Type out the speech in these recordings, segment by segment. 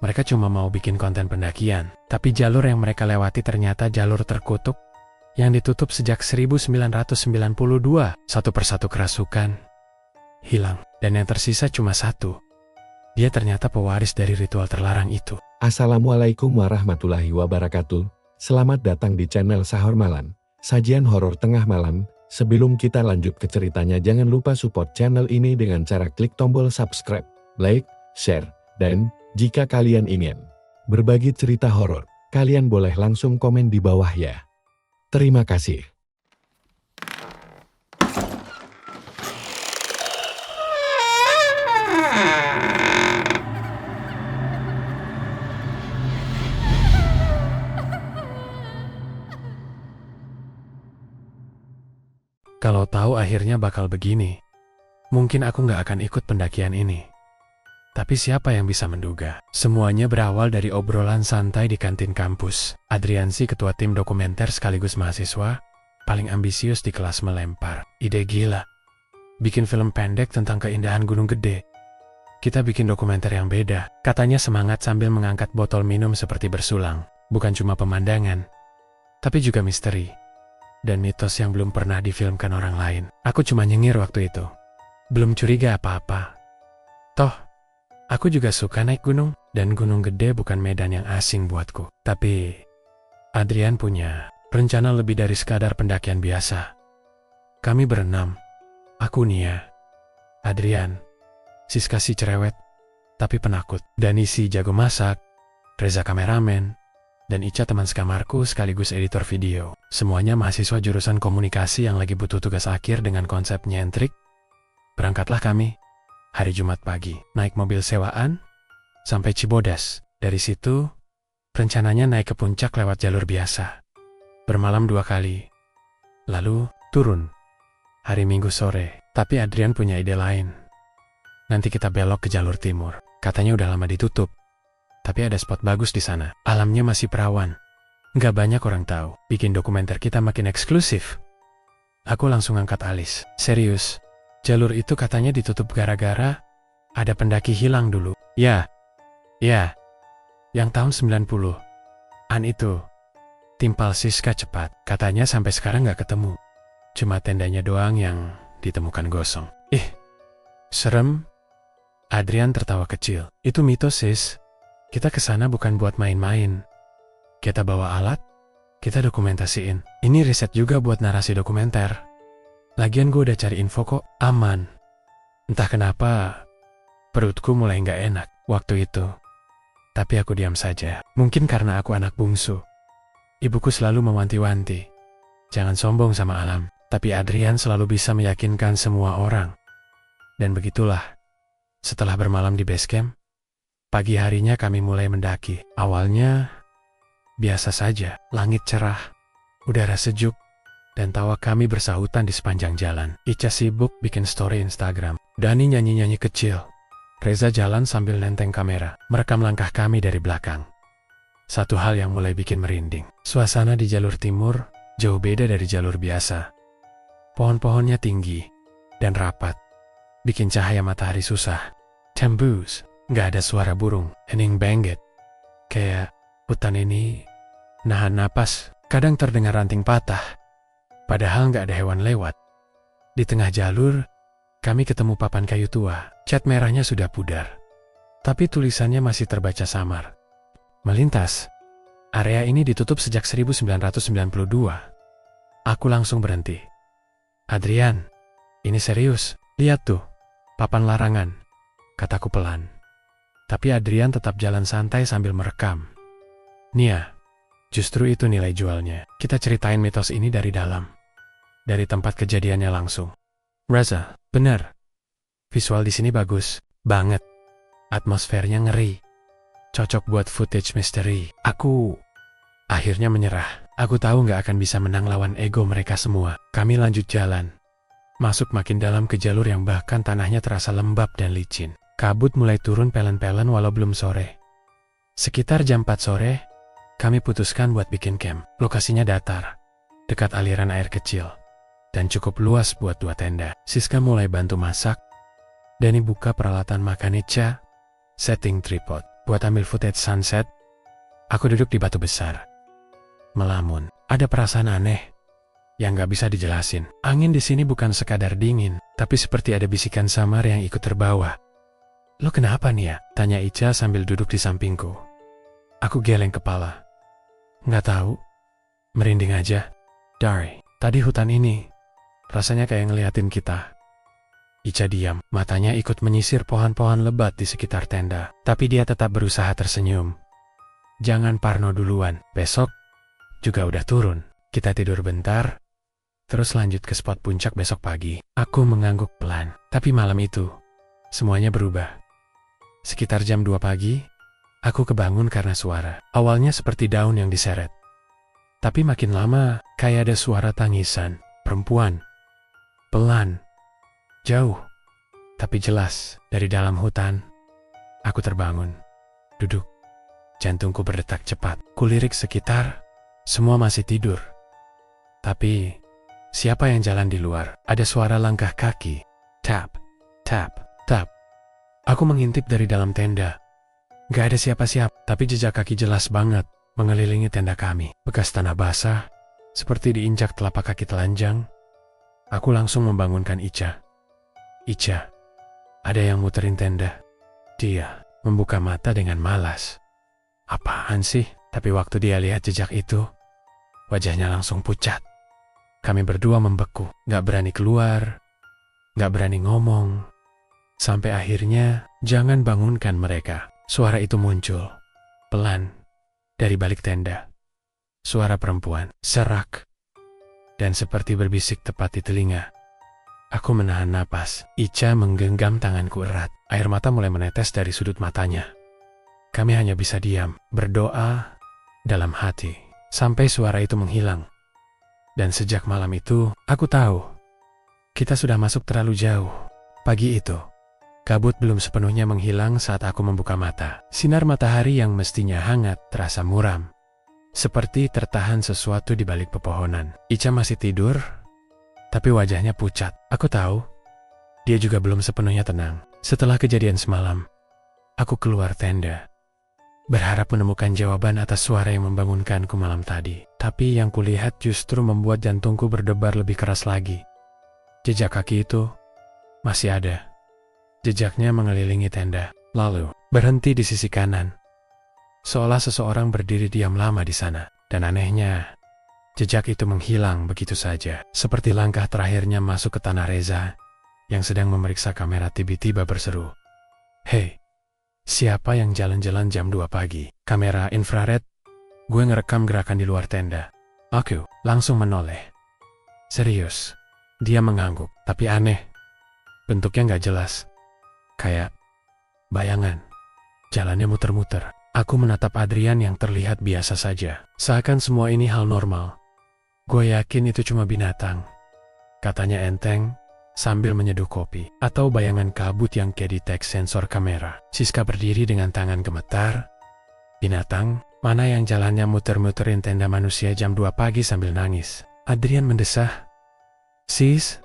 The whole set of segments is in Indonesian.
Mereka cuma mau bikin konten pendakian, tapi jalur yang mereka lewati ternyata jalur terkutuk yang ditutup sejak 1992. Satu persatu kerasukan hilang, dan yang tersisa cuma satu. Dia ternyata pewaris dari ritual terlarang itu. Assalamualaikum warahmatullahi wabarakatuh. Selamat datang di channel Sahur Malam, sajian horor tengah malam. Sebelum kita lanjut ke ceritanya, jangan lupa support channel ini dengan cara klik tombol subscribe, like, share, dan jika kalian ingin berbagi cerita horor, kalian boleh langsung komen di bawah ya. Terima kasih. Kalau tahu akhirnya bakal begini, mungkin aku nggak akan ikut pendakian ini. Tapi siapa yang bisa menduga? Semuanya berawal dari obrolan santai di kantin kampus. Adriansi, ketua tim dokumenter sekaligus mahasiswa, paling ambisius di kelas, melempar ide gila. Bikin film pendek tentang keindahan Gunung Gede. Kita bikin dokumenter yang beda. Katanya semangat sambil mengangkat botol minum seperti bersulang. Bukan cuma pemandangan, tapi juga misteri dan mitos yang belum pernah difilmkan orang lain. Aku cuma nyengir waktu itu. Belum curiga apa-apa. Toh, aku juga suka naik gunung, dan Gunung Gede bukan medan yang asing buatku. Tapi, Adrian punya rencana lebih dari sekadar pendakian biasa. Kami berenam, aku Nia, Adrian, Siska si cerewet, tapi penakut, Dani si jago masak, Reza kameramen, dan Ica teman sekamarku sekaligus editor video. Semuanya mahasiswa jurusan komunikasi yang lagi butuh tugas akhir dengan konsep nyentrik. Berangkatlah kami hari Jumat pagi, naik mobil sewaan sampai Cibodas. Dari situ, rencananya naik ke puncak lewat jalur biasa. Bermalam 2 kali. Lalu, turun hari Minggu sore. Tapi Adrian punya ide lain. Nanti kita belok ke jalur timur. Katanya udah lama ditutup. Tapi ada spot bagus di sana. Alamnya masih perawan. Nggak banyak orang tahu. Bikin dokumenter kita makin eksklusif. Aku langsung angkat alis. Serius, jalur itu katanya ditutup gara-gara ada pendaki hilang dulu. Ya, yang tahun 90-an itu. Timpal Siska cepat. Katanya sampai sekarang nggak ketemu. Cuma tendanya doang yang ditemukan gosong. Serem. Adrian tertawa kecil. Itu mitos, sis. Kita kesana bukan buat main-main. Kita bawa alat, kita dokumentasiin. Ini riset juga buat narasi dokumenter. Lagian gue udah cari info kok, aman. Entah kenapa, perutku mulai nggak enak waktu itu. Tapi aku diam saja. Mungkin karena aku anak bungsu. Ibuku selalu mewanti-wanti. Jangan sombong sama alam. Tapi Adrian selalu bisa meyakinkan semua orang. Dan begitulah, setelah bermalam di base camp, pagi harinya kami mulai mendaki. Awalnya, biasa saja. Langit cerah, udara sejuk, dan tawa kami bersahutan di sepanjang jalan. Ica sibuk bikin story Instagram. Dani nyanyi-nyanyi kecil. Reza jalan sambil nenteng kamera, merekam langkah kami dari belakang. Satu hal yang mulai bikin merinding. Suasana di jalur timur jauh beda dari jalur biasa. Pohon-pohonnya tinggi dan rapat, bikin cahaya matahari susah. Tembus. Nggak ada suara burung, hening bengget. Kayak hutan ini nahan napas, kadang terdengar ranting patah. Padahal nggak ada hewan lewat. Di tengah jalur, kami ketemu papan kayu tua. Cat merahnya sudah pudar, tapi tulisannya masih terbaca samar. Melintas. Area ini ditutup sejak 1992. Aku langsung berhenti. Adrian, ini serius. Lihat tuh, papan larangan, kataku pelan. Tapi Adrian tetap jalan santai sambil merekam. Nia, justru itu nilai jualnya. Kita ceritain mitos ini dari dalam. Dari tempat kejadiannya langsung. Reza, bener. Visual di sini bagus banget. Atmosfernya ngeri. Cocok buat footage misteri. Aku akhirnya menyerah. Aku tahu nggak akan bisa menang lawan ego mereka semua. Kami lanjut jalan. Masuk makin dalam ke jalur yang bahkan tanahnya terasa lembab dan licin. Kabut mulai turun pelen-pelen walau belum sore. Sekitar jam 4 sore, kami putuskan buat bikin camp. Lokasinya datar, dekat aliran air kecil, dan cukup luas buat 2 tenda. Siska mulai bantu masak, Dani buka peralatan makan Ica, setting tripod. buat ambil footage sunset. Aku duduk di batu besar, melamun. Ada perasaan aneh yang gak bisa dijelasin. Angin di sini bukan sekadar dingin, tapi seperti ada bisikan samar yang ikut terbawa. Lo kenapa nih ya? Tanya Ica sambil duduk di sampingku. Aku geleng kepala. Nggak tahu. Merinding aja. Dari tadi hutan ini rasanya kayak ngeliatin kita. Ica diam, matanya ikut menyisir pohon-pohon lebat di sekitar tenda. Tapi dia tetap berusaha tersenyum. Jangan parno duluan, besok juga udah turun. Kita tidur bentar, terus lanjut ke spot puncak besok pagi. Aku mengangguk pelan, tapi malam itu semuanya berubah. Sekitar jam 2 pagi, aku kebangun karena suara. Awalnya seperti daun yang diseret. Tapi makin lama, kayak ada suara tangisan, perempuan. Pelan, jauh, tapi jelas. Dari dalam hutan, aku terbangun, duduk. Jantungku berdetak cepat. Kulirik sekitar, semua masih tidur. Tapi, siapa yang jalan di luar? Ada suara langkah kaki. Tap, tap, tap. Aku mengintip dari dalam tenda. Gak ada siapa-siapa, tapi jejak kaki jelas banget mengelilingi tenda kami. Bekas tanah basah, seperti diinjak telapak kaki telanjang. Aku langsung membangunkan Ica. Ica, ada yang muterin tenda. Dia membuka mata dengan malas. Apaan sih? Tapi waktu dia lihat jejak itu, wajahnya langsung pucat. Kami berdua membeku, gak berani keluar, gak berani ngomong. Sampai akhirnya, jangan bangunkan mereka. Suara itu muncul, pelan, dari balik tenda. Suara perempuan, serak, dan seperti berbisik tepat di telinga. Aku menahan napas. Ica menggenggam tanganku erat. Air mata mulai menetes dari sudut matanya. Kami hanya bisa diam, berdoa dalam hati, sampai suara itu menghilang. Dan sejak malam itu, aku tahu, kita sudah masuk terlalu jauh. Pagi itu, kabut belum sepenuhnya menghilang saat aku membuka mata. Sinar matahari yang mestinya hangat terasa muram, seperti tertahan sesuatu di balik pepohonan. Ica masih tidur, tapi wajahnya pucat. Aku tahu, dia juga belum sepenuhnya tenang. Setelah kejadian semalam, aku keluar tenda, berharap menemukan jawaban atas suara yang membangunkanku malam tadi. Tapi yang kulihat justru membuat jantungku berdebar lebih keras lagi. Jejak kaki itu masih ada. Jejaknya mengelilingi tenda, lalu berhenti di sisi kanan. Seolah seseorang berdiri diam lama di sana. Dan anehnya, jejak itu menghilang begitu saja. Seperti langkah terakhirnya masuk ke tanah Reza, yang sedang memeriksa kamera tiba-tiba berseru. Hei, siapa yang jalan-jalan jam 2 pagi? Kamera infrared, gue ngerekam gerakan di luar tenda. Aku langsung menoleh. Serius, dia mengangguk, tapi aneh. Bentuknya gak jelas. Kayak bayangan. Jalannya muter-muter. Aku menatap Adrian yang terlihat biasa saja. Seakan semua ini hal normal. Gue yakin itu cuma binatang, katanya enteng sambil menyeduh kopi. Atau bayangan kabut yang kayak deteksi sensor kamera. Siska berdiri dengan tangan gemetar. Binatang? Mana yang jalannya muter-muterin tenda manusia jam 2 pagi sambil nangis? Adrian mendesah. Sis,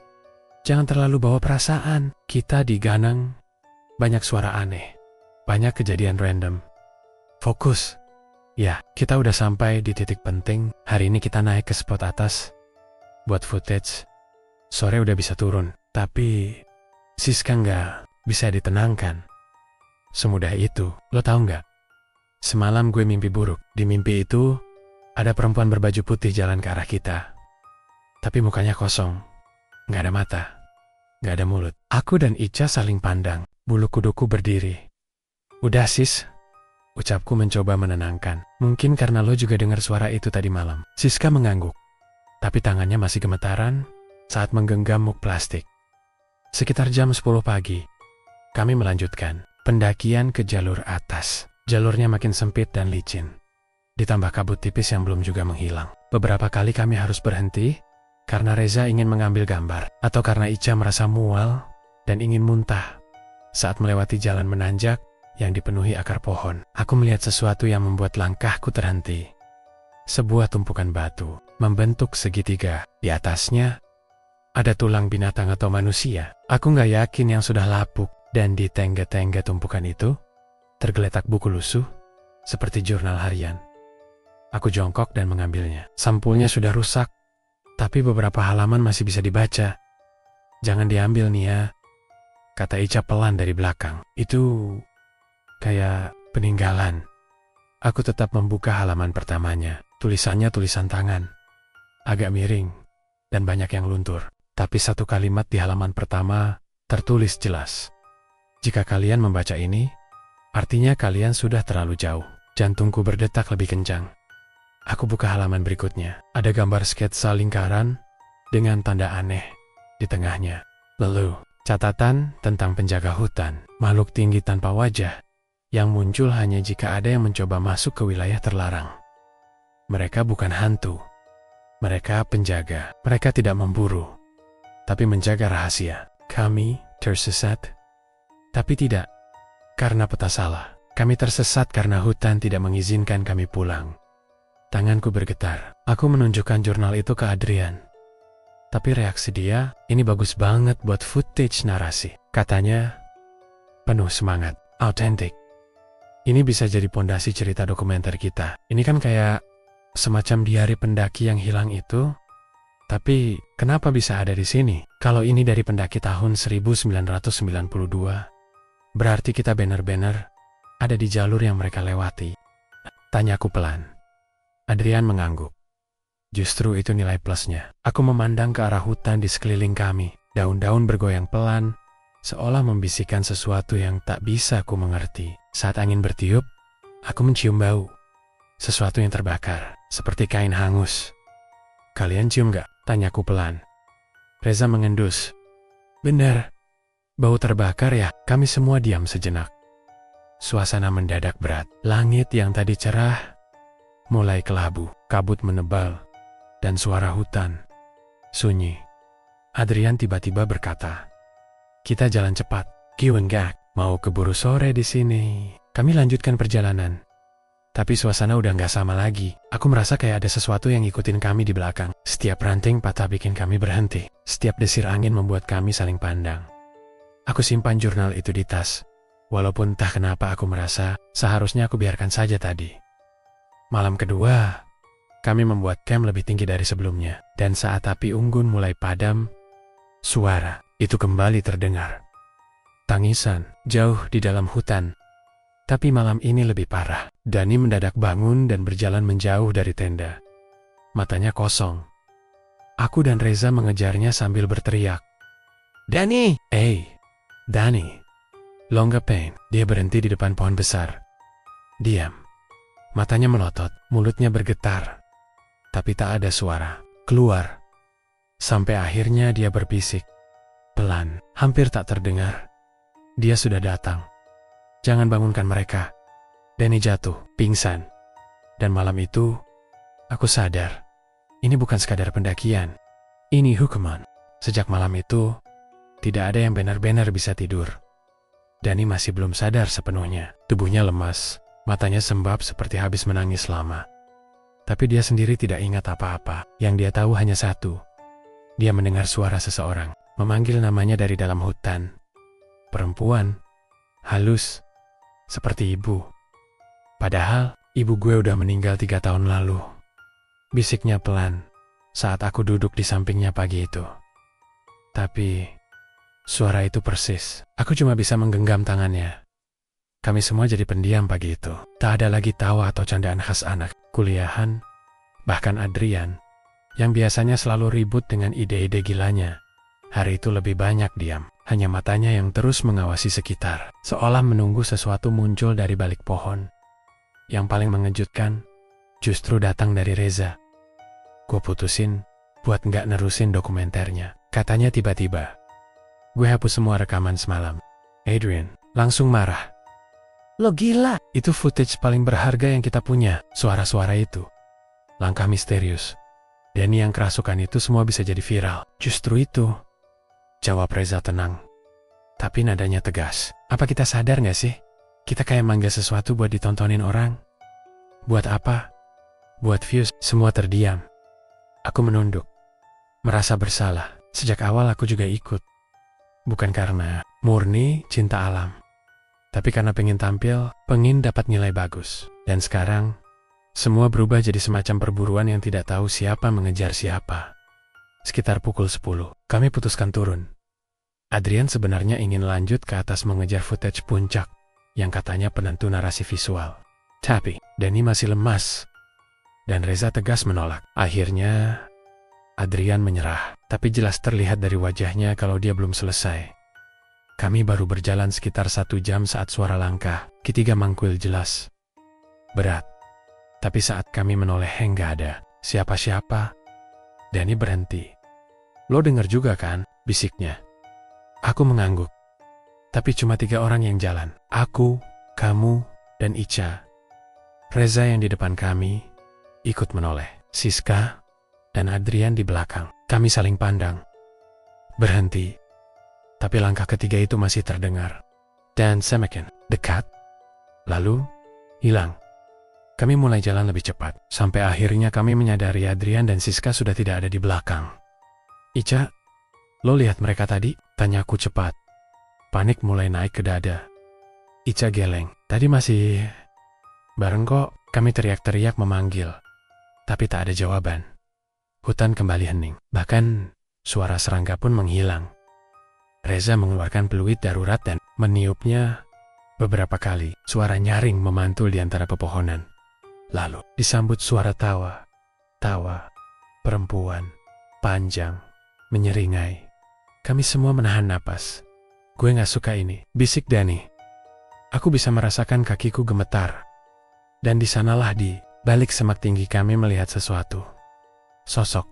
jangan terlalu bawa perasaan. Kita di Ganang, banyak suara aneh, banyak kejadian random. Fokus. Ya, kita udah sampai di titik penting. Hari ini kita naik ke spot atas buat footage. Sore udah bisa turun, tapi Siska nggak bisa ditenangkan semudah itu. Lo tahu nggak? Semalam gue mimpi buruk. Di mimpi itu ada perempuan berbaju putih jalan ke arah kita, tapi mukanya kosong, nggak ada mata, nggak ada mulut. Aku dan Ica saling pandang. Bulu kuduku berdiri. Udah sis, ucapku mencoba menenangkan. Mungkin karena lo juga dengar suara itu tadi malam. Siska mengangguk, tapi tangannya masih gemetaran saat menggenggam muk plastik. Sekitar jam 10 pagi, kami melanjutkan pendakian ke jalur atas. Jalurnya makin sempit dan licin, ditambah kabut tipis yang belum juga menghilang. Beberapa kali kami harus berhenti karena Reza ingin mengambil gambar, atau karena Ica merasa mual dan ingin muntah saat melewati jalan menanjak yang dipenuhi akar pohon. Aku melihat sesuatu yang membuat langkahku terhenti. Sebuah tumpukan batu membentuk segitiga. Di atasnya ada tulang binatang atau manusia. Aku nggak yakin yang sudah lapuk. Dan di tengga-tengga tumpukan itu tergeletak buku lusuh, seperti jurnal harian. Aku jongkok dan mengambilnya. Sampulnya sudah rusak, tapi beberapa halaman masih bisa dibaca. "Jangan diambil, Nia," kata Ica pelan dari belakang. "Itu kayak peninggalan." Aku tetap membuka halaman pertamanya. Tulisannya tulisan tangan. Agak miring dan banyak yang luntur. Tapi satu kalimat di halaman pertama tertulis jelas. "Jika kalian membaca ini, artinya kalian sudah terlalu jauh." Jantungku berdetak lebih kencang. Aku buka halaman berikutnya. Ada gambar sketsa lingkaran dengan tanda aneh di tengahnya. Lalu, catatan tentang penjaga hutan, makhluk tinggi tanpa wajah, yang muncul hanya jika ada yang mencoba masuk ke wilayah terlarang. Mereka bukan hantu. Mereka penjaga. Mereka tidak memburu, tapi menjaga rahasia. Kami tersesat, tapi tidak karena peta salah. Kami tersesat karena hutan tidak mengizinkan kami pulang. Tanganku bergetar. Aku menunjukkan jurnal itu ke Adrian. Tapi reaksi dia, "Ini bagus banget buat footage narasi." Katanya, penuh semangat, autentik. "Ini bisa jadi pondasi cerita dokumenter kita. Ini kan kayak semacam diari pendaki yang hilang itu. Tapi kenapa bisa ada di sini? Kalau ini dari pendaki tahun 1992, berarti kita benar-benar ada di jalur yang mereka lewati." Tanyaku pelan. Adrian mengangguk. Justru itu nilai plusnya. Aku memandang ke arah hutan di sekeliling kami. Daun-daun bergoyang pelan, seolah membisikkan sesuatu yang tak bisa aku mengerti. Saat angin bertiup, aku mencium bau. Sesuatu yang terbakar, seperti kain hangus. "Kalian cium gak?" tanyaku pelan. Reza mengendus. "Benar, bau terbakar ya." Kami semua diam sejenak. Suasana mendadak berat. Langit yang tadi cerah mulai kelabu, kabut menebal, dan suara hutan sunyi. Adrian tiba-tiba berkata, "Kita jalan cepat, Kiwenggak, mau keburu sore di sini." Kami lanjutkan perjalanan. Tapi suasana udah gak sama lagi. Aku merasa kayak ada sesuatu yang ngikutin kami di belakang. Setiap ranting patah bikin kami berhenti. Setiap desir angin membuat kami saling pandang. Aku simpan jurnal itu di tas. Walaupun entah kenapa aku merasa seharusnya aku biarkan saja tadi. Malam kedua, kami membuat camp lebih tinggi dari sebelumnya. Dan saat api unggun mulai padam, suara itu kembali terdengar. Tangisan jauh di dalam hutan. Tapi malam ini lebih parah. Dani mendadak bangun dan berjalan menjauh dari tenda. Matanya kosong. Aku dan Reza mengejarnya sambil berteriak, "Dani!" Dani. Longgapain. Dia berhenti di depan pohon besar. Diam. Matanya melotot, mulutnya bergetar. Tapi tak ada suara keluar. Sampai akhirnya dia berbisik. Pelan, hampir tak terdengar. "Dia sudah datang. Jangan bangunkan mereka." Dani jatuh, pingsan. Dan malam itu, aku sadar, ini bukan sekadar pendakian. Ini hukuman. Sejak malam itu, tidak ada yang benar-benar bisa tidur. Dani masih belum sadar sepenuhnya. Tubuhnya lemas, matanya sembab seperti habis menangis lama. Tapi dia sendiri tidak ingat apa-apa. Yang dia tahu hanya satu. Dia mendengar suara seseorang, memanggil namanya dari dalam hutan. Perempuan, halus, seperti ibu. Padahal, ibu gue udah meninggal 3 tahun lalu. Bisiknya pelan, saat aku duduk di sampingnya pagi itu. Tapi, suara itu persis. Aku cuma bisa menggenggam tangannya. Kami semua jadi pendiam pagi itu. Tak ada lagi tawa atau candaan khas anak kuliahan. Bahkan Adrian, yang biasanya selalu ribut dengan ide-ide gilanya, hari itu lebih banyak diam. Hanya matanya yang terus mengawasi sekitar, seolah menunggu sesuatu muncul dari balik pohon. Yang paling mengejutkan, justru datang dari Reza. Gue putusin buat nggak nerusin dokumenternya. Katanya tiba-tiba, "Gue hapus semua rekaman semalam." Adrian langsung marah. "Lo gila, itu footage paling berharga yang kita punya." Suara-suara itu, langkah misterius, Dani yang kerasukan itu semua bisa jadi viral. "Justru itu," jawab Reza tenang, tapi nadanya tegas. "Apa kita sadar gak sih? Kita kayak mangga sesuatu buat ditontonin orang. Buat apa? Buat views." Semua terdiam. Aku menunduk, merasa bersalah. Sejak awal aku juga ikut. Bukan karena murni cinta alam, Tapi karena pengen tampil, pengen dapat nilai bagus. Dan sekarang, semua berubah jadi semacam perburuan yang tidak tahu siapa mengejar siapa. Sekitar pukul 10, kami putuskan turun. Adrian sebenarnya ingin lanjut ke atas mengejar footage puncak, yang katanya penentu narasi visual. Tapi, Danny masih lemas. Dan Reza tegas menolak. Akhirnya, Adrian menyerah. Tapi jelas terlihat dari wajahnya kalau dia belum selesai. Kami baru berjalan sekitar 1 jam saat suara langkah. Ketiga mangkul jelas. Berat. Tapi saat kami menoleh nggak ada siapa-siapa. Danny berhenti. Lo denger juga kan? Bisiknya. Aku mengangguk. Tapi cuma 3 orang yang jalan. Aku, kamu, dan Ica. Reza yang di depan kami ikut menoleh. Siska dan Adrian di belakang. Kami saling pandang. Berhenti. Tapi langkah ketiga itu masih terdengar. Dan semakin dekat. Lalu, hilang. Kami mulai jalan lebih cepat. Sampai akhirnya kami menyadari Adrian dan Siska sudah tidak ada di belakang. Ica, lo lihat mereka tadi? Tanyaku cepat. Panik mulai naik ke dada. Ica geleng. Tadi masih bareng kok. Kami teriak-teriak memanggil. Tapi tak ada jawaban. Hutan kembali hening. Bahkan suara serangga pun menghilang. Reza mengeluarkan peluit darurat dan meniupnya beberapa kali. Suara nyaring memantul di antara pepohonan. Lalu disambut suara tawa. Tawa. Perempuan. Panjang. Menyeringai. Kami semua menahan napas. Gue gak suka ini, bisik Danny. Aku bisa merasakan kakiku gemetar. Dan di sanalah di balik semak tinggi kami melihat sesuatu. Sosok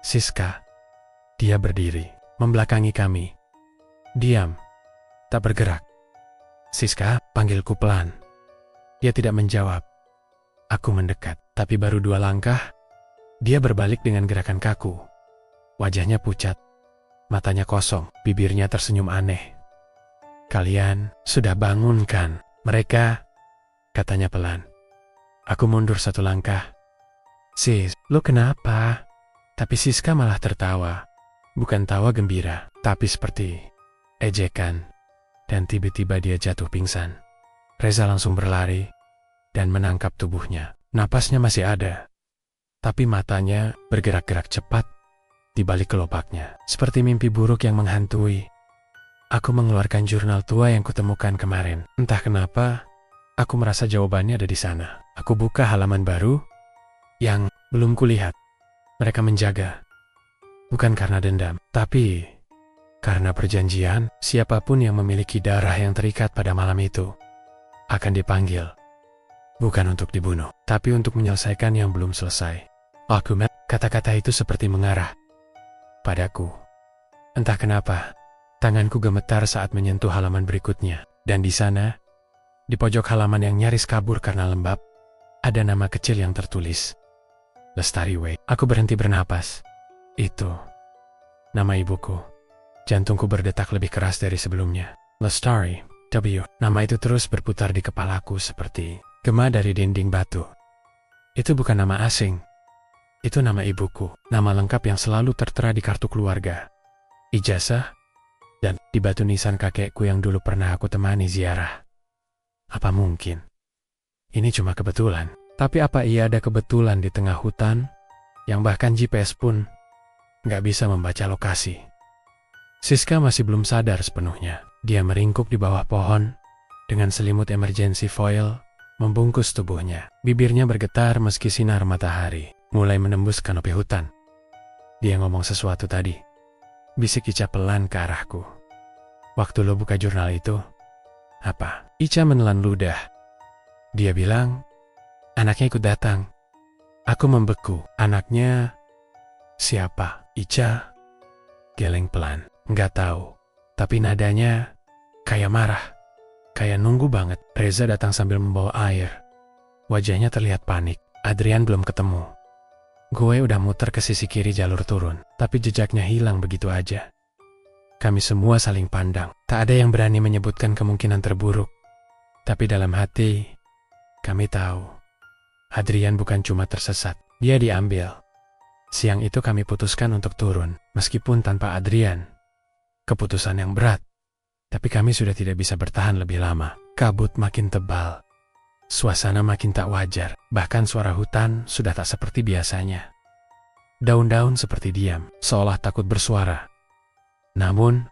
Siska. Dia berdiri, membelakangi kami. Diam, tak bergerak. Siska, panggilku pelan. Dia tidak menjawab. Aku mendekat, tapi baru 2 langkah, dia berbalik dengan gerakan kaku. Wajahnya pucat, matanya kosong, bibirnya tersenyum aneh. Kalian sudah bangun kan? Mereka, katanya pelan. Aku mundur 1 langkah. Sis, lo kenapa? Tapi Siska malah tertawa. Bukan tawa gembira, tapi seperti ejekan. Dan tiba-tiba dia jatuh pingsan. Reza langsung berlari dan menangkap tubuhnya. Napasnya masih ada, tapi matanya bergerak-gerak cepat di balik kelopaknya. Seperti mimpi buruk yang menghantui. Aku mengeluarkan jurnal tua yang kutemukan kemarin. Entah kenapa, aku merasa jawabannya ada di sana. Aku buka halaman baru yang belum kulihat. Mereka menjaga. Bukan karena dendam, tapi karena perjanjian, siapapun yang memiliki darah yang terikat pada malam itu akan dipanggil. Bukan untuk dibunuh, tapi untuk menyelesaikan yang belum selesai. Kata-kata itu seperti mengarah padaku. Entah kenapa, tanganku gemetar saat menyentuh halaman berikutnya. Dan di sana, di pojok halaman yang nyaris kabur karena lembab, ada nama kecil yang tertulis. Lestari Wei. Aku berhenti bernapas. Itu nama ibuku. Jantungku berdetak lebih keras dari sebelumnya. Lestari W. Nama itu terus berputar di kepalaku seperti gema dari dinding batu. Itu bukan nama asing. Itu nama ibuku. Nama lengkap yang selalu tertera di kartu keluarga. Ijazah. Dan di batu nisan kakekku yang dulu pernah aku temani ziarah. Apa mungkin ini cuma kebetulan? Tapi apa ia ada kebetulan di tengah hutan yang bahkan GPS pun nggak bisa membaca lokasi? Siska masih belum sadar sepenuhnya. Dia meringkuk di bawah pohon dengan selimut emergency foil membungkus tubuhnya. Bibirnya bergetar meski sinar matahari mulai menembus kanopi hutan. Dia ngomong sesuatu tadi. Bisik Ica pelan ke arahku. Waktu lo buka jurnal itu, apa? Ica menelan ludah. Dia bilang, anaknya ikut datang. Aku membeku. Anaknya siapa? Ica geleng pelan. Nggak tahu. Tapi nadanya kayak marah. Kayak nunggu banget. Reza datang sambil membawa air. Wajahnya terlihat panik. Adrian belum ketemu. Gue udah muter ke sisi kiri jalur turun. Tapi jejaknya hilang begitu aja. Kami semua saling pandang. Tak ada yang berani menyebutkan kemungkinan terburuk. Tapi dalam hati, kami tahu. Adrian bukan cuma tersesat. Dia diambil. Siang itu kami putuskan untuk turun. Meskipun tanpa Adrian. Keputusan yang berat. Tapi kami sudah tidak bisa bertahan lebih lama. Kabut makin tebal. Suasana makin tak wajar. Bahkan suara hutan sudah tak seperti biasanya. Daun-daun seperti diam, seolah takut bersuara. Namun,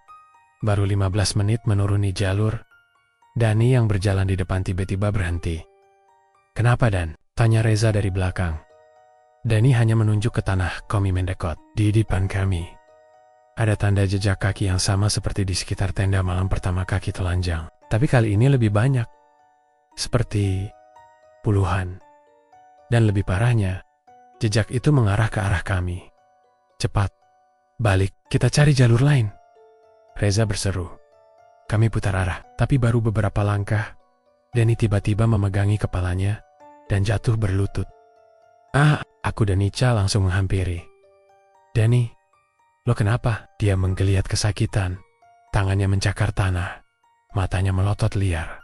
baru 15 menit menuruni jalur, Dani yang berjalan di depan tiba-tiba berhenti. "Kenapa, Dan?" tanya Reza dari belakang. Dani hanya menunjuk ke tanah kami mendekot. Di depan kami ada tanda jejak kaki yang sama seperti di sekitar tenda malam pertama kaki telanjang. Tapi kali ini lebih banyak. Seperti puluhan. Dan lebih parahnya, jejak itu mengarah ke arah kami. "Cepat, balik, kita cari jalur lain," Reza berseru. Kami putar arah, tapi baru beberapa langkah, Dani tiba-tiba memegangi kepalanya dan jatuh berlutut. Aku dan Ica langsung menghampiri. "Dani, lo kenapa?" Dia menggeliat kesakitan. Tangannya mencakar tanah, matanya melotot liar.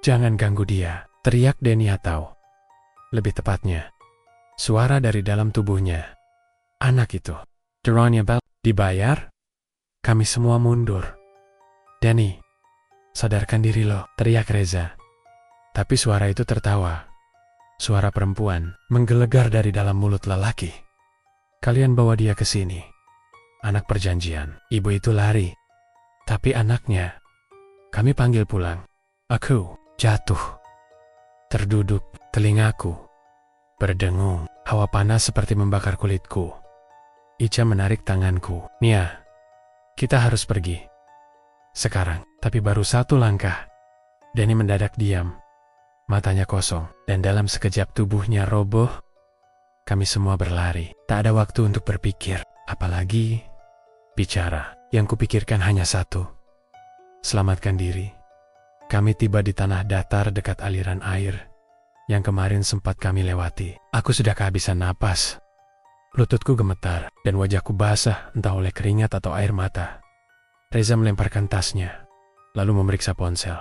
"Jangan ganggu dia," teriak Dani atau lebih tepatnya, suara dari dalam tubuhnya. "Anak itu, Deronia Bell, dibayar?" Kami semua mundur. "Dani, sadarkan diri lo," teriak Reza. Tapi suara itu tertawa. Suara perempuan menggelegar dari dalam mulut lelaki. "Kalian bawa dia ke sini. Anak perjanjian." Ibu itu lari. Tapi anaknya, kami panggil pulang. Aku jatuh. Terduduk, telingaku berdengung. Hawa panas seperti membakar kulitku. Ica menarik tanganku. "Nia, kita harus pergi sekarang." Tapi baru satu langkah, Dani mendadak diam. Matanya kosong, dan dalam sekejap tubuhnya roboh. Kami semua berlari. Tak ada waktu untuk berpikir, apalagi bicara. Yang kupikirkan hanya satu: selamatkan diri. Kami tiba di tanah datar dekat aliran air yang kemarin sempat kami lewati. Aku sudah kehabisan napas. Lututku gemetar, dan wajahku basah entah oleh keringat atau air mata. Reza melemparkan tasnya, lalu memeriksa ponsel.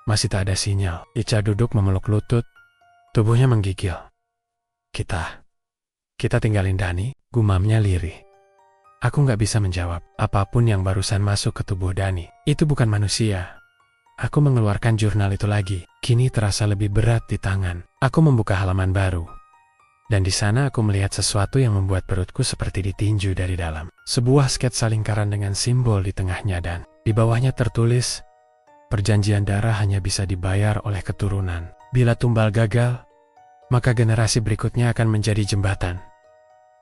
Masih tak ada sinyal. Ica duduk memeluk lutut, tubuhnya menggigil. Kita tinggalin Dani, gumamnya lirih. Aku nggak bisa menjawab. Apapun yang barusan masuk ke tubuh Dani, itu bukan manusia. Aku mengeluarkan jurnal itu lagi. Kini terasa lebih berat di tangan. Aku membuka halaman baru. Dan di sana aku melihat sesuatu yang membuat perutku seperti ditinju dari dalam. Sebuah sketsa lingkaran dengan simbol di tengahnya dan di bawahnya tertulis, "Perjanjian darah hanya bisa dibayar oleh keturunan. Bila tumbal gagal, maka generasi berikutnya akan menjadi jembatan."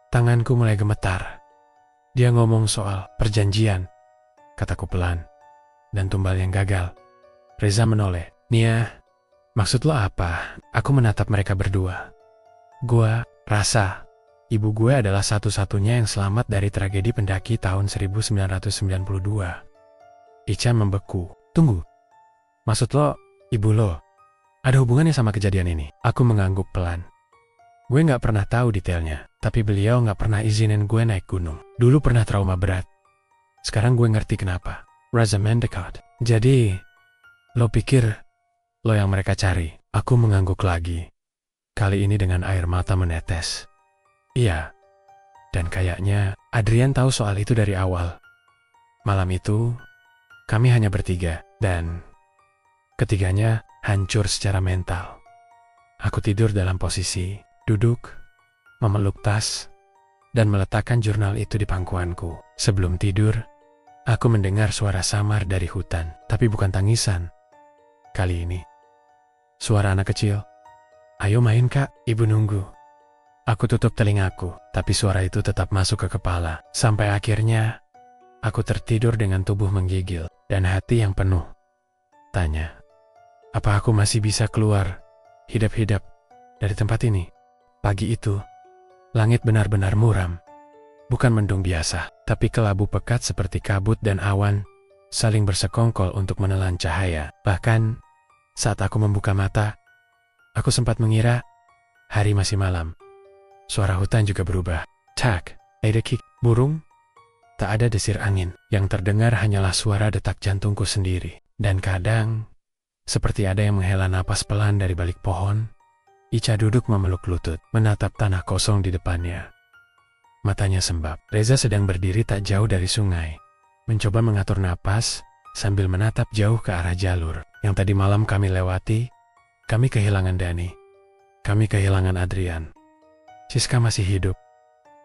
Tanganku mulai gemetar. Dia ngomong soal perjanjian, kataku pelan, dan tumbal yang gagal. Reza menoleh. "Nia, maksud lo apa?" Aku menatap mereka berdua. Gua rasa ibu gue adalah satu-satunya yang selamat dari tragedi pendaki tahun 1992. Ica membeku. "Tunggu, maksud lo, ibu lo ada hubungannya sama kejadian ini?" Aku mengangguk pelan. Gue gak pernah tahu detailnya, tapi beliau gak pernah izinin gue naik gunung. Dulu pernah trauma berat. Sekarang gue ngerti kenapa. Reza mendekat. "Jadi, lo pikir lo yang mereka cari?" Aku mengangguk lagi. Kali ini dengan air mata menetes. "Iya, dan kayaknya Adrian tahu soal itu dari awal. Malam itu, kami hanya bertiga, dan ketiganya hancur secara mental. Aku tidur dalam posisi duduk, memeluk tas, dan meletakkan jurnal itu di pangkuanku. Sebelum tidur, aku mendengar suara samar dari hutan, tapi bukan tangisan. Kali ini, suara anak kecil. "Ayo main kak, ibu nunggu." Aku tutup telingaku, tapi suara itu tetap masuk ke kepala. Sampai akhirnya, aku tertidur dengan tubuh menggigil dan hati yang penuh tanya, apa aku masih bisa keluar hidup-hidup dari tempat ini? Pagi itu, langit benar-benar muram. Bukan mendung biasa, tapi kelabu pekat seperti kabut dan awan saling bersekongkol untuk menelan cahaya. Bahkan, saat aku membuka mata, aku sempat mengira hari masih malam. Suara hutan juga berubah. Tak, ada kik, burung. Tak ada desir angin. Yang terdengar hanyalah suara detak jantungku sendiri. Dan kadang, seperti ada yang menghela napas pelan dari balik pohon, Ica duduk memeluk lutut, menatap tanah kosong di depannya. Matanya sembab. Reza sedang berdiri tak jauh dari sungai, mencoba mengatur napas sambil menatap jauh ke arah jalur yang tadi malam kami lewati, kami kehilangan Dani. Kami kehilangan Adrian. Siska masih hidup,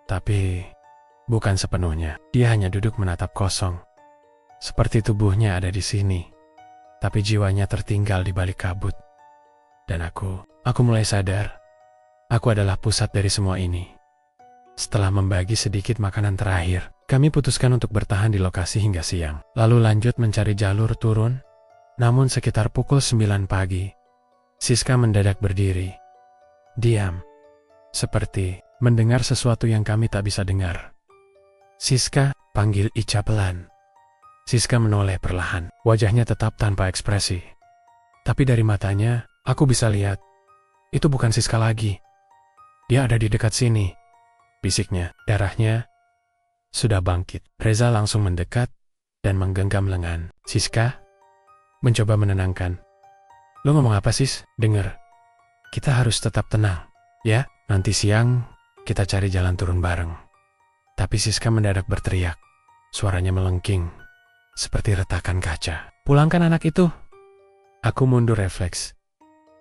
tapi bukan sepenuhnya. Dia hanya duduk menatap kosong. Seperti tubuhnya ada di sini, tapi jiwanya tertinggal di balik kabut. Dan aku mulai sadar, aku adalah pusat dari semua ini. Setelah membagi sedikit makanan terakhir, kami putuskan untuk bertahan di lokasi hingga siang. Lalu lanjut mencari jalur turun, namun sekitar pukul 9 pagi, Siska mendadak berdiri. Diam, seperti mendengar sesuatu yang kami tak bisa dengar. Siska, panggil Ica pelan. Siska menoleh perlahan, wajahnya tetap tanpa ekspresi. Tapi dari matanya, aku bisa lihat, itu bukan Siska lagi. Dia ada di dekat sini, bisiknya. Darahnya sudah bangkit. Reza langsung mendekat dan menggenggam lengan. Siska mencoba menenangkan. Lo ngomong apa sis? Dengar, kita harus tetap tenang, ya. Nanti siang kita cari jalan turun bareng. Tapi Siska mendadak berteriak. Suaranya melengking, seperti retakan kaca. Pulangkan anak itu. Aku mundur refleks.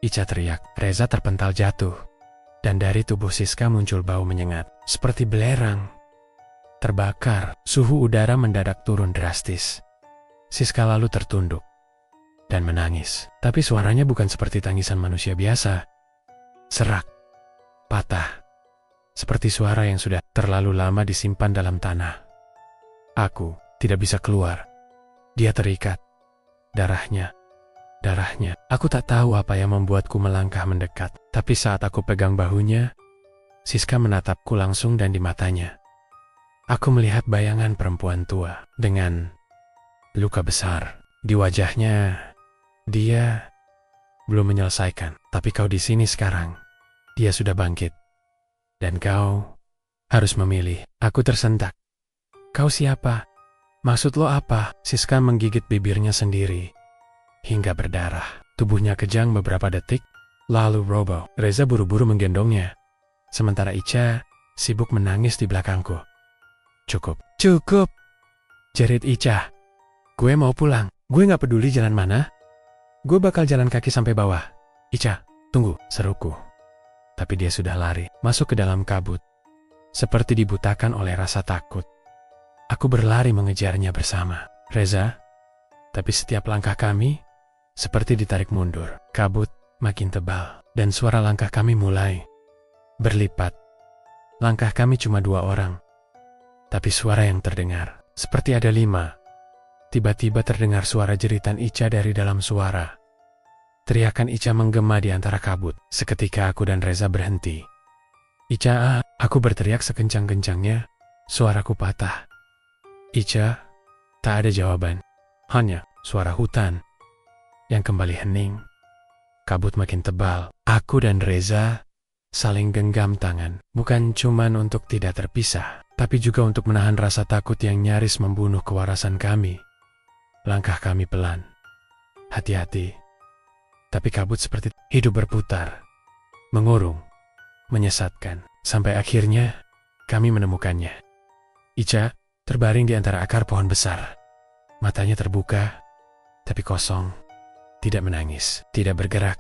Ica teriak. Reza terpental jatuh. Dan dari tubuh Siska muncul bau menyengat, seperti belerang. Terbakar, suhu udara mendadak turun drastis. Siska lalu tertunduk dan menangis. Tapi suaranya bukan seperti tangisan manusia biasa. Serak, patah, seperti suara yang sudah terlalu lama disimpan dalam tanah. Aku tidak bisa keluar. Dia terikat. Darahnya. Aku tak tahu apa yang membuatku melangkah mendekat. Tapi saat aku pegang bahunya, Siska menatapku langsung dan di matanya. Aku melihat bayangan perempuan tua dengan luka besar. Di wajahnya, dia belum menyelesaikan. Tapi kau di sini sekarang. Dia sudah bangkit. Dan kau harus memilih. Aku tersentak. Kau siapa? Maksud lo apa? Siska menggigit bibirnya sendiri hingga berdarah. Tubuhnya kejang beberapa detik, lalu roboh. Reza buru-buru menggendongnya, sementara Ica sibuk menangis di belakangku. Cukup, jerit Ica. Gue mau pulang. Gue gak peduli jalan mana. Gue bakal jalan kaki sampai bawah. Ica, tunggu, seruku. Tapi dia sudah lari, masuk ke dalam kabut, seperti dibutakan oleh rasa takut. Aku berlari mengejarnya bersama Reza, tapi setiap langkah kami seperti ditarik mundur. Kabut makin tebal, dan suara langkah kami mulai berlipat. Langkah kami cuma 2 orang, tapi suara yang terdengar seperti ada 5. Tiba-tiba terdengar suara jeritan Ica dari dalam suara. Teriakan Ica menggema di antara kabut. Seketika aku dan Reza berhenti. Ica, aku berteriak sekencang-kencangnya. Suaraku patah. Ica, tak ada jawaban. Hanya suara hutan yang kembali hening. Kabut makin tebal. Aku dan Reza saling genggam tangan. Bukan cuman untuk tidak terpisah, tapi juga untuk menahan rasa takut yang nyaris membunuh kewarasan kami. Langkah kami pelan. Hati-hati. Tapi kabut seperti hidup berputar, mengurung, menyesatkan. Sampai akhirnya kami menemukannya. Ica terbaring di antara akar pohon besar. Matanya terbuka, tapi kosong. Tidak menangis, tidak bergerak,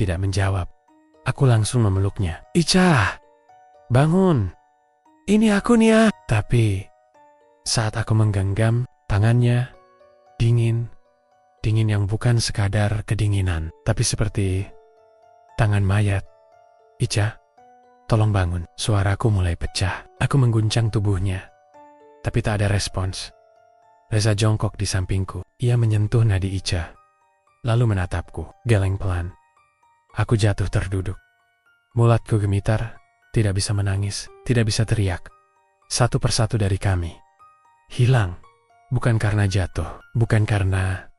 tidak menjawab. Aku langsung memeluknya. Ica, bangun. Ini aku Nia. Tapi saat aku menggenggam tangannya, dingin yang bukan sekadar kedinginan, tapi seperti tangan mayat. Ica, tolong bangun. Suaraku mulai pecah. Aku mengguncang tubuhnya, tapi tak ada respons. Reza jongkok di sampingku. Ia menyentuh nadi Ica, lalu menatapku, geleng pelan. Aku jatuh terduduk. Mulatku gemitar, tidak bisa menangis, tidak bisa teriak. Satu persatu dari kami hilang. Bukan karena jatuh, bukan karena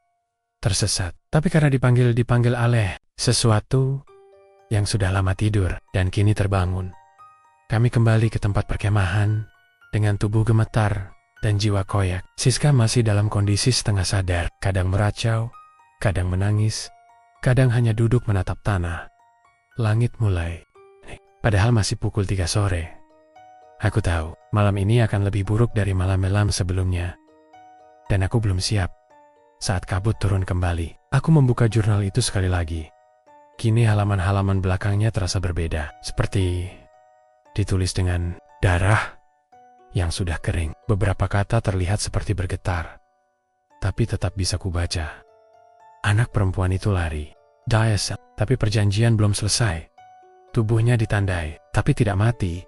tersesat, tapi karena dipanggil oleh sesuatu yang sudah lama tidur dan kini terbangun. Kami kembali ke tempat perkemahan dengan tubuh gemetar dan jiwa koyak. Siska masih dalam kondisi setengah sadar, kadang meracau, kadang menangis, kadang hanya duduk menatap tanah. Langit mulai, padahal masih pukul 3 sore. Aku tahu, malam ini akan lebih buruk dari malam-malam sebelumnya. Dan aku belum siap. saat kabut turun kembali. Aku membuka jurnal itu sekali lagi. Kini halaman-halaman belakangnya terasa berbeda, seperti ditulis dengan darah yang sudah kering. Beberapa kata terlihat seperti bergetar, tapi tetap bisa kubaca. Anak perempuan itu lari. Diasel, tapi perjanjian belum selesai. Tubuhnya ditandai, tapi tidak mati.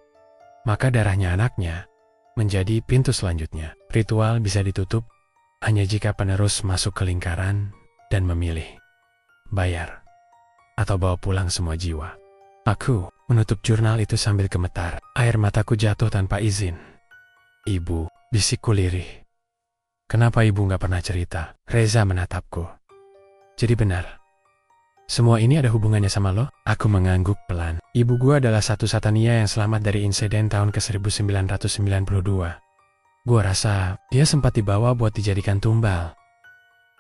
Maka darahnya anaknya menjadi pintu selanjutnya. Ritual bisa ditutup hanya jika penerus masuk ke lingkaran dan memilih bayar atau bawa pulang semua jiwa. Aku menutup jurnal itu sambil gemetar. Air mataku jatuh tanpa izin. Ibu, bisikku lirih. Kenapa ibu gak pernah cerita? Reza menatapku. Jadi benar, semua ini ada hubungannya sama lo? Aku mengangguk pelan. Ibu gua adalah satu Satania yang selamat dari insiden tahun ke-1992. Gua rasa dia sempat dibawa buat dijadikan tumbal,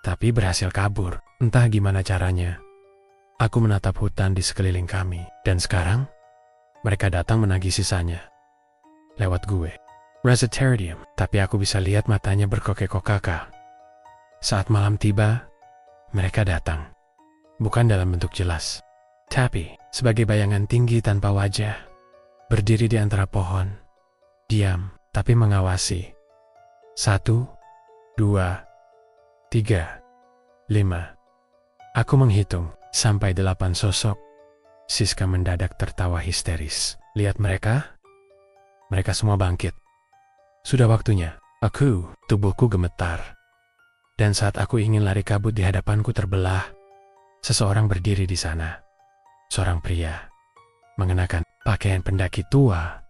tapi berhasil kabur. Entah gimana caranya. Aku menatap hutan di sekeliling kami, dan sekarang mereka datang menagih sisanya lewat gue. Resetarium, tapi aku bisa lihat matanya berkokek-kokaka. Saat malam tiba, mereka datang. Bukan dalam bentuk jelas, tapi sebagai bayangan tinggi tanpa wajah, berdiri di antara pohon, diam tapi mengawasi. 1, 2, 3, 5. Aku menghitung sampai 8 sosok. Siska mendadak tertawa histeris. Lihat mereka? Mereka semua bangkit. Sudah waktunya. Tubuhku gemetar. Dan saat aku ingin lari kabut di hadapanku terbelah. Seseorang berdiri di sana. Seorang pria, mengenakan pakaian pendaki tua.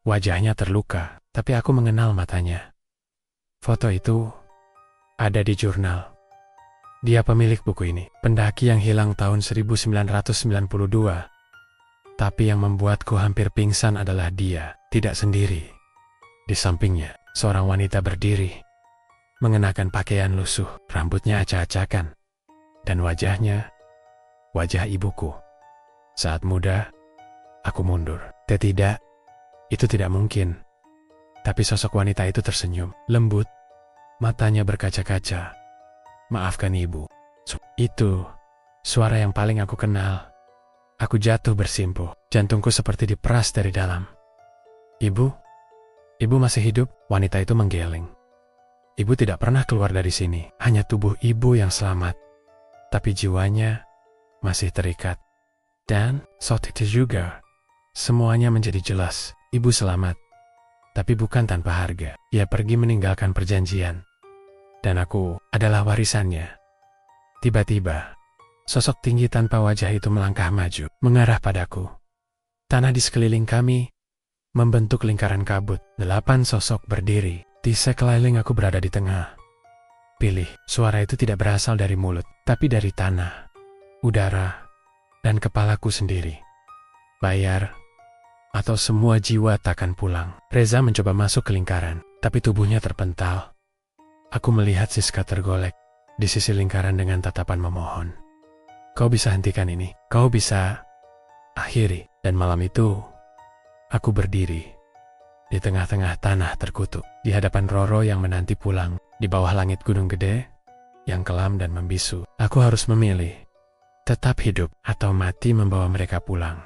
Wajahnya terluka, tapi aku mengenal matanya. Foto itu ada di jurnal. Dia pemilik buku ini, pendaki yang hilang tahun 1992. Tapi yang membuatku hampir pingsan adalah dia, tidak sendiri. Di sampingnya, seorang wanita berdiri, mengenakan pakaian lusuh, rambutnya acak-acakan. Dan wajahnya, wajah ibuku. Saat muda, aku mundur. Tidak, itu tidak mungkin. Tapi sosok wanita itu tersenyum, lembut, matanya berkaca-kaca. Maafkan ibu. Itu suara yang paling aku kenal. Aku jatuh bersimpuh, jantungku seperti diperas dari dalam. Ibu? Ibu masih hidup? Wanita itu menggeleng. Ibu tidak pernah keluar dari sini, hanya tubuh ibu yang selamat. Tapi jiwanya masih terikat. Dan saat itu juga, semuanya menjadi jelas. Ibu selamat, tapi bukan tanpa harga. Ia pergi meninggalkan perjanjian. Dan aku adalah warisannya. Tiba-tiba, sosok tinggi tanpa wajah itu melangkah maju, mengarah padaku. Tanah di sekeliling kami membentuk lingkaran kabut. 8 sosok berdiri. Di sekeliling aku berada di tengah. Pilih, suara itu tidak berasal dari mulut, tapi dari tanah, udara, dan kepalaku sendiri. Bayar, atau semua jiwa takkan pulang. Reza mencoba masuk ke lingkaran, tapi tubuhnya terpental. Aku melihat Siska tergolek di sisi lingkaran dengan tatapan memohon. Kau bisa hentikan ini, kau bisa akhiri. Dan malam itu, aku berdiri di tengah-tengah tanah terkutuk, di hadapan Roro yang menanti pulang. Di bawah langit gunung gede yang kelam dan membisu, aku harus memilih, tetap hidup atau mati membawa mereka pulang.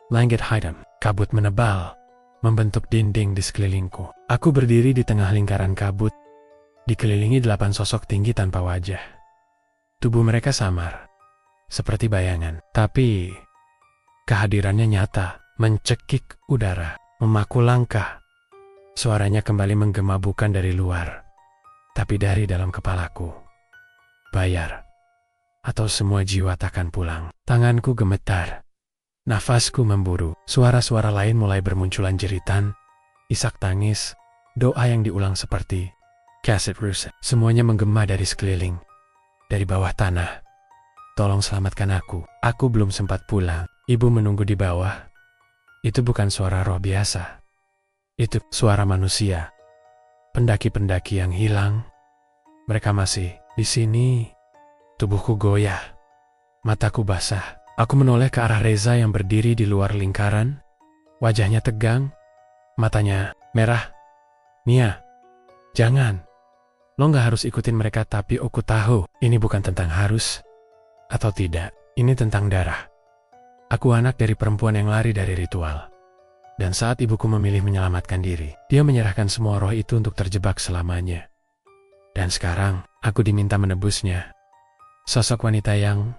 Langit hitam, kabut menebal, membentuk dinding di sekelilingku. Aku berdiri di tengah lingkaran kabut, dikelilingi 8 sosok tinggi tanpa wajah. Tubuh mereka samar, seperti bayangan, tapi kehadirannya nyata, mencekik udara, memaku langkah. Suaranya kembali menggema bukan dari luar, tapi dari dalam kepalaku. Bayar, atau semua jiwa takkan pulang. Tanganku gemetar, nafasku memburu. Suara-suara lain mulai bermunculan, jeritan, isak tangis, doa yang diulang seperti kaset rusak. Semuanya menggema dari sekeliling, dari bawah tanah. Tolong selamatkan aku. Aku belum sempat pulang. Ibu menunggu di bawah. Itu bukan suara roh biasa. Itu suara manusia. Pendaki-pendaki yang hilang, mereka masih di sini. Tubuhku goyah, mataku basah. Aku menoleh ke arah Reza yang berdiri di luar lingkaran. Wajahnya tegang, matanya merah. Nia, jangan. Lo nggak harus ikutin mereka, tapi aku tahu ini bukan tentang harus atau tidak. Ini tentang darah. Aku anak dari perempuan yang lari dari ritual. Dan saat ibuku memilih menyelamatkan diri, dia menyerahkan semua roh itu untuk terjebak selamanya. Dan sekarang, aku diminta menebusnya. Sosok wanita yang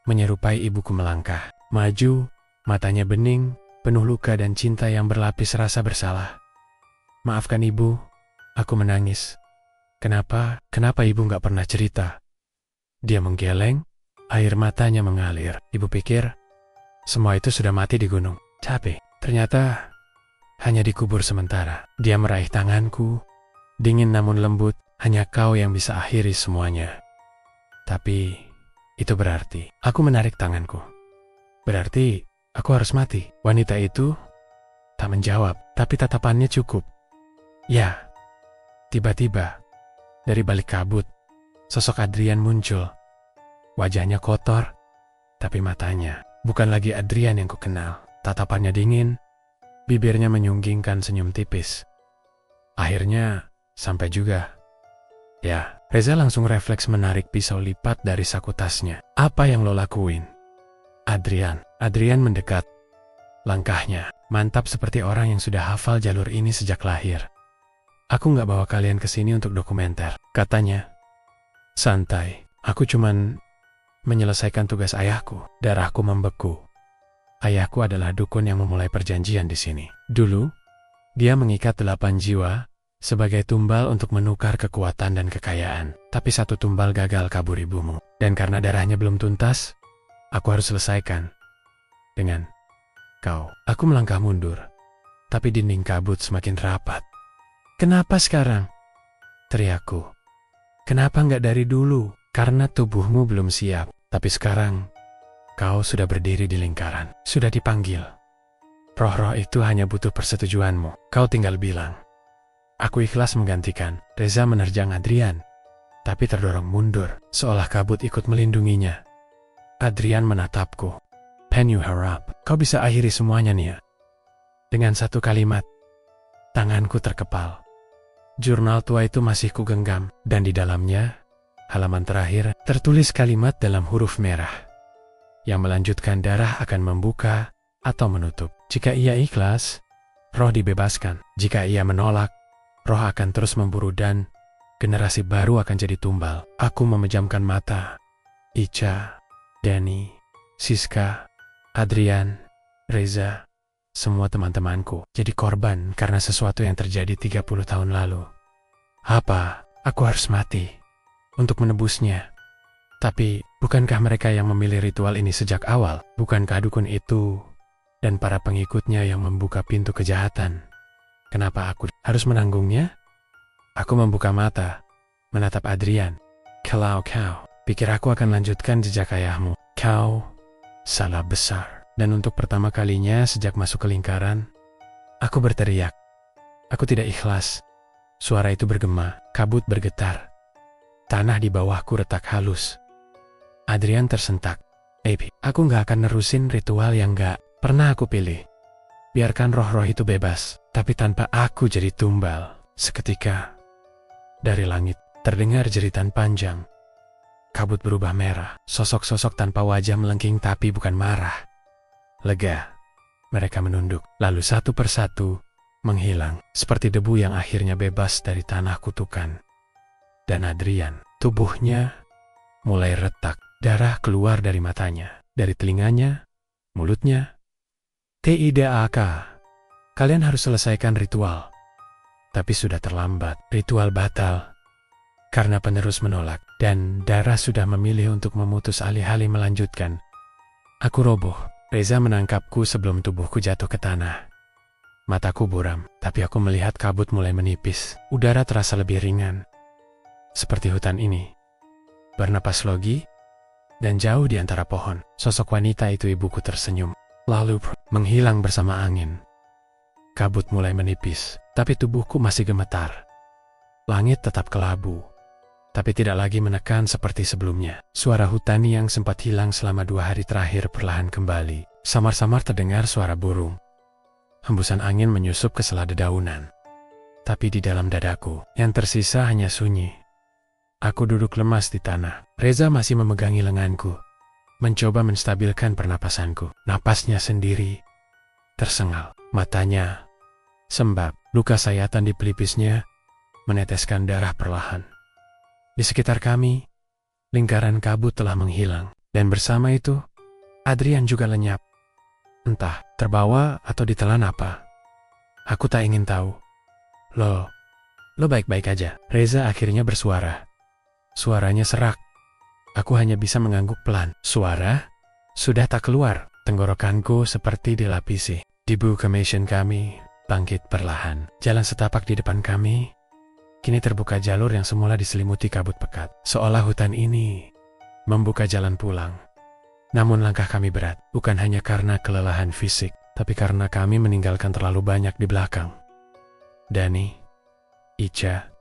menyerupai ibuku melangkah. Maju, matanya bening, penuh luka dan cinta yang berlapis rasa bersalah. Maafkan ibu, aku menangis. Kenapa ibu nggak pernah cerita? Dia menggeleng, air matanya mengalir. Ibu pikir, semua itu sudah mati di gunung. Tapi, ternyata hanya dikubur sementara. Dia meraih tanganku, dingin namun lembut, hanya kau yang bisa akhiri semuanya. Tapi, itu berarti, aku menarik tanganku. Berarti, aku harus mati. Wanita itu tak menjawab, tapi tatapannya cukup. Ya, tiba-tiba, dari balik kabut, sosok Adrian muncul. Wajahnya kotor, tapi matanya bukan lagi Adrian yang kukenal. Tatapannya dingin, bibirnya menyunggingkan senyum tipis. Akhirnya, sampai juga. Ya, Reza langsung refleks menarik pisau lipat dari saku tasnya. Apa yang lo lakuin? Adrian mendekat. Langkahnya mantap seperti orang yang sudah hafal jalur ini sejak lahir. Aku nggak bawa kalian ke sini untuk dokumenter, katanya. Santai, aku cuman menyelesaikan tugas ayahku. Darahku membeku. Ayahku adalah dukun yang memulai perjanjian di sini. Dulu, dia mengikat 8 jiwa sebagai tumbal untuk menukar kekuatan dan kekayaan. Tapi satu tumbal gagal kabur ibumu. Dan karena darahnya belum tuntas, aku harus selesaikan dengan kau. Aku melangkah mundur, tapi dinding kabut semakin rapat. Kenapa sekarang? Teriakku. Kenapa nggak dari dulu? Karena tubuhmu belum siap. Tapi sekarang, kau sudah berdiri di lingkaran. Sudah dipanggil. Roh-roh itu hanya butuh persetujuanmu. Kau tinggal bilang. Aku ikhlas menggantikan. Reza menerjang Adrian, tapi terdorong mundur, seolah kabut ikut melindunginya. Adrian menatapku. Pen you harap. Kau bisa akhiri semuanya, Nia. Dengan satu kalimat, tanganku terkepal. Jurnal tua itu masih kugenggam, dan di dalamnya, halaman terakhir, tertulis kalimat dalam huruf merah. Yang melanjutkan darah akan membuka atau menutup. Jika ia ikhlas, roh dibebaskan. Jika ia menolak, roh akan terus memburu dan generasi baru akan jadi tumbal. Aku memejamkan mata. Ica, Danny, Siska, Adrian, Reza, semua teman-temanku jadi korban karena sesuatu yang terjadi 30 tahun lalu. Apa? Aku harus mati untuk menebusnya. Tapi, bukankah mereka yang memilih ritual ini sejak awal? Bukankah dukun itu dan para pengikutnya yang membuka pintu kejahatan? Kenapa aku harus menanggungnya? Aku membuka mata, menatap Adrian. Kalau kau pikir aku akan lanjutkan jejak ayahmu, kau salah besar. Dan untuk pertama kalinya sejak masuk ke lingkaran, aku berteriak. Aku tidak ikhlas. Suara itu bergema, kabut bergetar. Tanah di bawahku retak halus. Adrian tersentak. Aku nggak akan nerusin ritual yang nggak pernah aku pilih. Biarkan roh-roh itu bebas, tapi tanpa aku jadi tumbal. Seketika, dari langit terdengar jeritan panjang. Kabut berubah merah, sosok-sosok tanpa wajah melengking tapi bukan marah. Lega, mereka menunduk, lalu satu persatu menghilang, seperti debu yang akhirnya bebas dari tanah kutukan. Dan Adrian, tubuhnya mulai retak, darah keluar dari matanya, dari telinganya, mulutnya. TIDAK, kalian harus selesaikan ritual. Tapi sudah terlambat, ritual batal. Karena penerus menolak, dan darah sudah memilih untuk memutus alih-alih melanjutkan. Aku roboh. Reza menangkapku sebelum tubuhku jatuh ke tanah. Mataku buram, tapi aku melihat kabut mulai menipis. Udara terasa lebih ringan. Seperti hutan ini. Bernapas logi, dan jauh di antara pohon, sosok wanita itu ibuku tersenyum. Lalu menghilang bersama angin. Kabut mulai menipis, tapi tubuhku masih gemetar. Langit tetap kelabu, tapi tidak lagi menekan seperti sebelumnya. Suara hutani yang sempat hilang selama 2 hari terakhir perlahan kembali. Samar-samar terdengar suara burung. Hembusan angin menyusup ke sela dedaunan. Tapi di dalam dadaku, yang tersisa hanya sunyi. Aku duduk lemas di tanah. Reza masih memegangi lenganku, mencoba menstabilkan pernapasanku. Napasnya sendiri tersengal, matanya sembab. Luka sayatan di pelipisnya meneteskan darah perlahan. Di sekitar kami, lingkaran kabut telah menghilang. Dan bersama itu, Adrian juga lenyap. Entah terbawa atau ditelan apa. Aku tak ingin tahu. Lo baik-baik aja. Reza akhirnya bersuara. Suaranya serak. Aku hanya bisa mengangguk pelan. Suara sudah tak keluar. Tenggorokanku seperti dilapisi. Debu cremation kami bangkit perlahan. Jalan setapak di depan kami kini terbuka jalur yang semula diselimuti kabut pekat. Seolah hutan ini membuka jalan pulang. Namun langkah kami berat, bukan hanya karena kelelahan fisik, tapi karena kami meninggalkan terlalu banyak di belakang. Dani, Ica,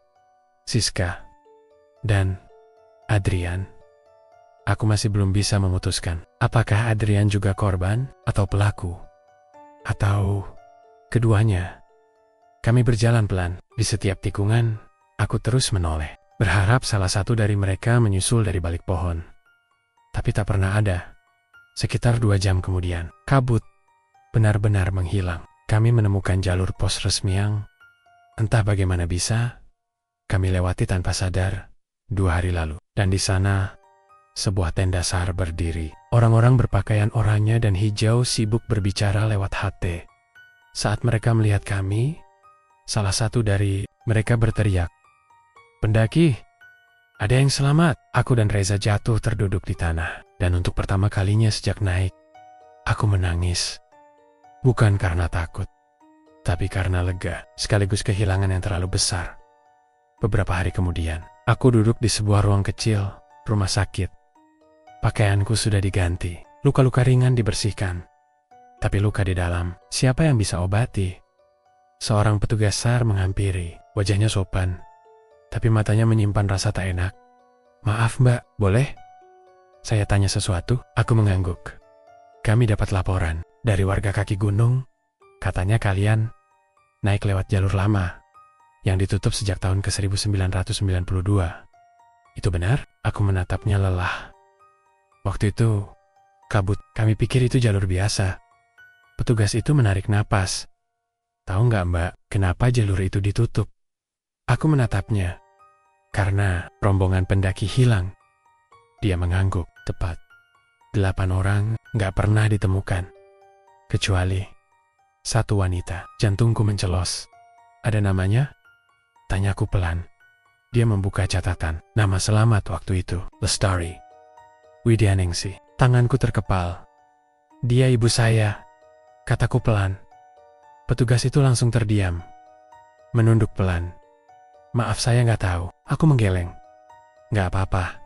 Siska, dan Adrian. Aku masih belum bisa memutuskan, apakah Adrian juga korban atau pelaku? Atau keduanya? Kami berjalan pelan. Di setiap tikungan, aku terus menoleh, berharap salah satu dari mereka menyusul dari balik pohon. Tapi tak pernah ada. Sekitar 2 jam kemudian, kabut benar-benar menghilang. Kami menemukan jalur pos resmi yang entah bagaimana bisa kami lewati tanpa sadar 2 hari lalu. Dan di sana, sebuah tenda SAR berdiri. Orang-orang berpakaian oranye dan hijau sibuk berbicara lewat HT. Saat mereka melihat kami, salah satu dari mereka berteriak, "Pendaki, ada yang selamat." Aku dan Reza jatuh terduduk di tanah. Dan untuk pertama kalinya sejak naik, aku menangis. Bukan karena takut, tapi karena lega, sekaligus kehilangan yang terlalu besar. Beberapa hari kemudian, aku duduk di sebuah ruang kecil, rumah sakit. Pakaianku sudah diganti, luka-luka ringan dibersihkan. Tapi luka di dalam, siapa yang bisa obati? Seorang petugas SAR menghampiri, wajahnya sopan, tapi matanya menyimpan rasa tak enak. "Maaf mbak, boleh?" Saya tanya sesuatu, aku mengangguk. "Kami dapat laporan dari warga kaki gunung, katanya kalian naik lewat jalur lama yang ditutup sejak tahun ke-1992. Itu benar?" Aku menatapnya lelah. Waktu itu, kabut. Kami pikir itu jalur biasa. Petugas itu menarik napas. "Tahu nggak mbak, kenapa jalur itu ditutup?" Aku menatapnya. "Karena rombongan pendaki hilang." Dia mengangguk. Tepat. 8 orang nggak pernah ditemukan. Kecuali 1 wanita. Jantungku mencelos. "Ada namanya?" Tanyaku pelan. Dia membuka catatan. Nama selamat waktu itu, Lestari Widyaningsi. Tanganku terkepal. "Dia ibu saya," kataku pelan. Petugas itu langsung terdiam, menunduk pelan. "Maaf, saya nggak tahu." Aku menggeleng. "Nggak apa-apa.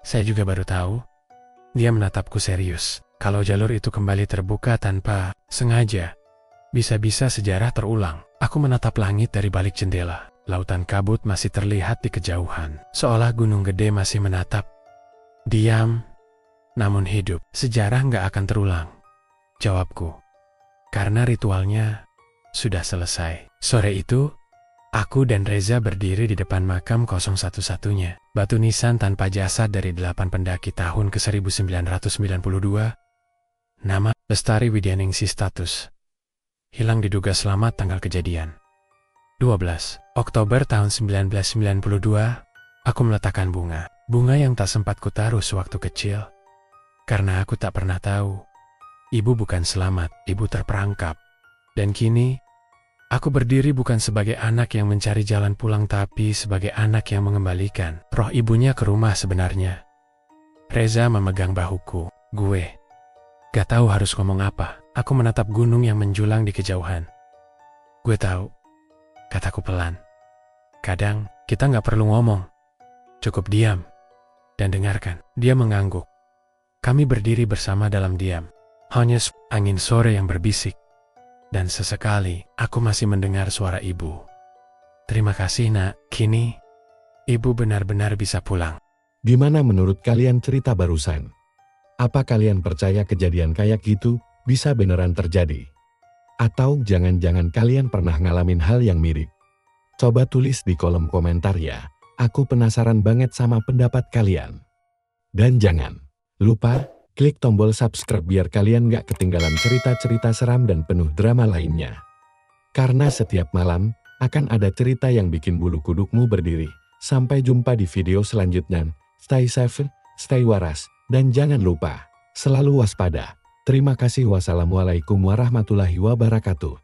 Saya juga baru tahu." Dia menatapku serius. Kalau jalur itu kembali terbuka tanpa sengaja, bisa-bisa sejarah terulang. Aku menatap langit dari balik jendela. Lautan kabut masih terlihat di kejauhan. Seolah gunung gede masih menatap. Diam, namun hidup. Sejarah nggak akan terulang. Jawabku. Karena ritualnya sudah selesai. Sore itu, aku dan Reza berdiri di depan makam 01-nya. Batu nisan tanpa jasad dari 8 pendaki tahun ke-1992. Nama Lestari Widyaningsi. Status hilang diduga selamat. Tanggal kejadian 12 Oktober tahun 1992. Aku meletakkan bunga. Bunga yang tak sempat kutaruh sewaktu kecil. Karena aku tak pernah tahu. Ibu bukan selamat, ibu terperangkap. Dan kini, aku berdiri bukan sebagai anak yang mencari jalan pulang, tapi sebagai anak yang mengembalikan roh ibunya ke rumah sebenarnya. Reza memegang bahuku. Gue gak tahu harus ngomong apa. Aku menatap gunung yang menjulang di kejauhan. "Gue tahu," kataku pelan. "Kadang kita gak perlu ngomong. Cukup diam dan dengarkan." Dia mengangguk. Kami berdiri bersama dalam diam. Hanya angin sore yang berbisik. Dan sesekali aku masih mendengar suara ibu. "Terima kasih nak, kini ibu benar-benar bisa pulang." Gimana menurut kalian cerita barusan? Apa kalian percaya kejadian kayak gitu bisa beneran terjadi? Atau jangan-jangan kalian pernah ngalamin hal yang mirip? Coba tulis di kolom komentar ya. Aku penasaran banget sama pendapat kalian. Dan jangan lupa klik tombol subscribe biar kalian gak ketinggalan cerita-cerita seram dan penuh drama lainnya. Karena setiap malam akan ada cerita yang bikin bulu kudukmu berdiri. Sampai jumpa di video selanjutnya. Stay safe, stay waras, dan jangan lupa selalu waspada. Terima kasih. Wassalamualaikum warahmatullahi wabarakatuh.